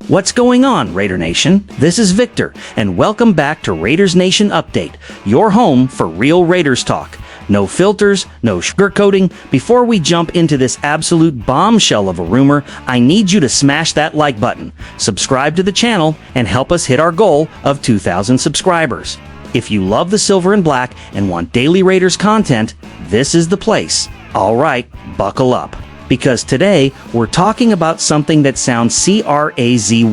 What's going on, Raider Nation? This is Victor, and welcome back to Raiders Nation Update, your home for real Raiders talk. No filters, no sugarcoating. Before we jump into this absolute bombshell of a rumor, I need you to smash that like button, subscribe to the channel, and help us hit our goal of 2,000 subscribers. If you love the silver and black and want daily Raiders content, this is the place. All right, buckle up. Because today, we're talking about something that sounds crazy,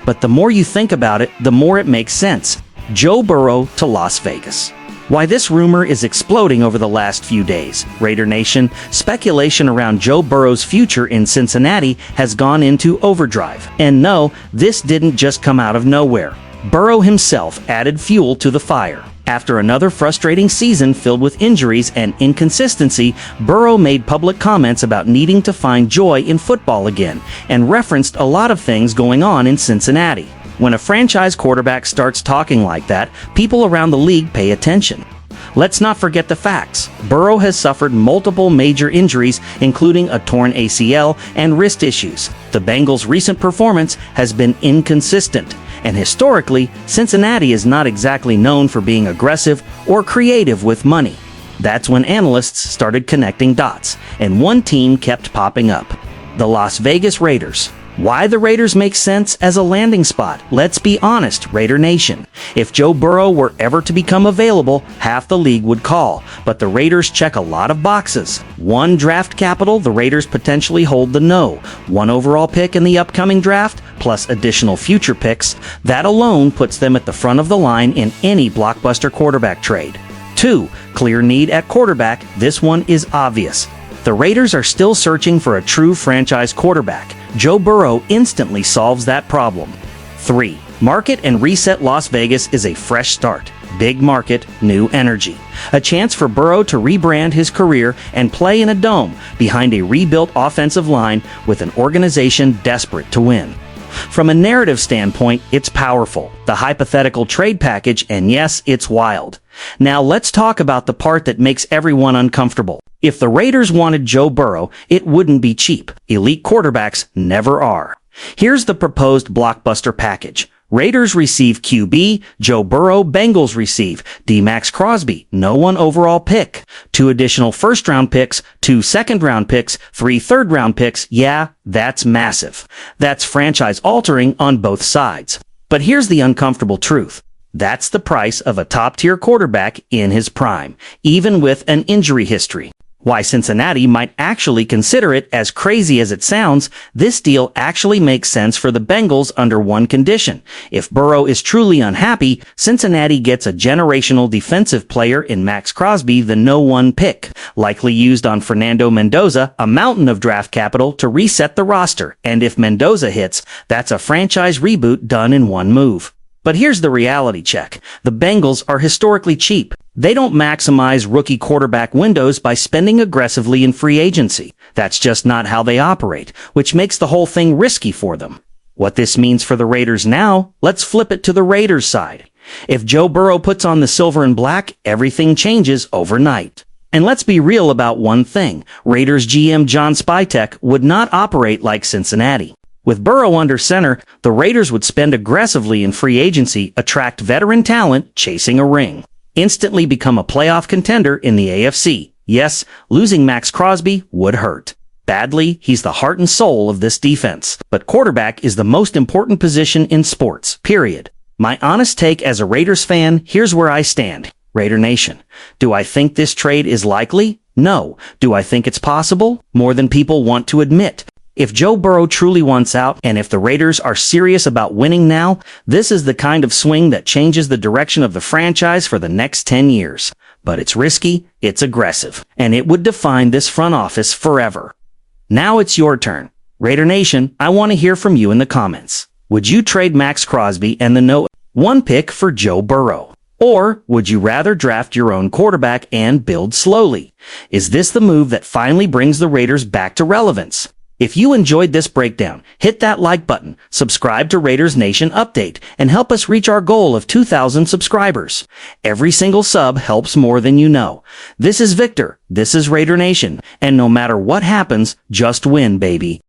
but the more you think about it, the more it makes sense. Joe Burrow to Las Vegas. Why this rumor is exploding over the last few days. Raider Nation, speculation around Joe Burrow's future in Cincinnati has gone into overdrive. And no, this didn't just come out of nowhere. Burrow himself added fuel to the fire. After another frustrating season filled with injuries and inconsistency, Burrow made public comments about needing to find joy in football again and referenced a lot of things going on in Cincinnati. When a franchise quarterback starts talking like that, people around the league pay attention. Let's not forget the facts. Burrow has suffered multiple major injuries, including a torn ACL and wrist issues. The Bengals' recent performance has been inconsistent, and historically, Cincinnati is not exactly known for being aggressive or creative with money. That's when analysts started connecting dots, and one team kept popping up: the Las Vegas Raiders. Why the Raiders make sense as a landing spot? Let's be honest, Raider Nation. If Joe Burrow were ever to become available, half the league would call. But the Raiders check a lot of boxes. 1 draft capital, the Raiders potentially hold the no. 1 overall pick in the upcoming draft, plus additional future picks. That alone puts them at the front of the line in any blockbuster quarterback trade. 2, clear need at quarterback. This one is obvious. The Raiders are still searching for a true franchise quarterback. Joe Burrow instantly solves that problem. 3, market and reset. Las Vegas is a fresh start. Big market, new energy. A chance for Burrow to rebrand his career and play in a dome behind a rebuilt offensive line with an organization desperate to win. From a narrative standpoint, it's powerful. The hypothetical trade package, and yes, it's wild. Now let's talk about the part that makes everyone uncomfortable. If the Raiders wanted Joe Burrow, it wouldn't be cheap. Elite quarterbacks never are. Here's the proposed blockbuster package. Raiders receive QB, Joe Burrow. Bengals receive D-Max Crosby, no 1 overall pick, 2 additional first-round picks, 2 second-round picks, 3 third-round picks. Yeah, that's massive. That's franchise-altering on both sides. But here's the uncomfortable truth. That's the price of a top-tier quarterback in his prime, even with an injury history. Why Cincinnati might actually consider it, as crazy as it sounds, this deal actually makes sense for the Bengals under one condition. If Burrow is truly unhappy, Cincinnati gets a generational defensive player in Max Crosby, the no 1 pick, likely used on Fernando Mendoza, a mountain of draft capital to reset the roster. And if Mendoza hits, that's a franchise reboot done in one move. But here's the reality check. The Bengals are historically cheap. They don't maximize rookie quarterback windows by spending aggressively in free agency. That's just not how they operate, which makes the whole thing risky for them. What this means for the Raiders now, let's flip it to the Raiders side. If Joe Burrow puts on the silver and black, everything changes overnight. And let's be real about one thing. Raiders GM John Spytek would not operate like Cincinnati. With Burrow under center, the Raiders would spend aggressively in free agency, attract veteran talent, chasing a ring. Instantly become a playoff contender in the AFC. Yes, losing Max Crosby would hurt. Badly, he's the heart and soul of this defense. But quarterback is the most important position in sports, period. My honest take as a Raiders fan, here's where I stand. Raider Nation. Do I think this trade is likely? No. Do I think it's possible? More than people want to admit. If Joe Burrow truly wants out, and if the Raiders are serious about winning now, this is the kind of swing that changes the direction of the franchise for the next 10 years. But it's risky, it's aggressive, and it would define this front office forever. Now it's your turn. Raider Nation, I want to hear from you in the comments. Would you trade Max Crosby and the no 1 pick for Joe Burrow? Or would you rather draft your own quarterback and build slowly? Is this the move that finally brings the Raiders back to relevance? If you enjoyed this breakdown, hit that like button, subscribe to Raiders Nation Update, and help us reach our goal of 2,000 subscribers. Every single sub helps more than you know. This is Victor, this is Raider Nation, and no matter what happens, just win, baby.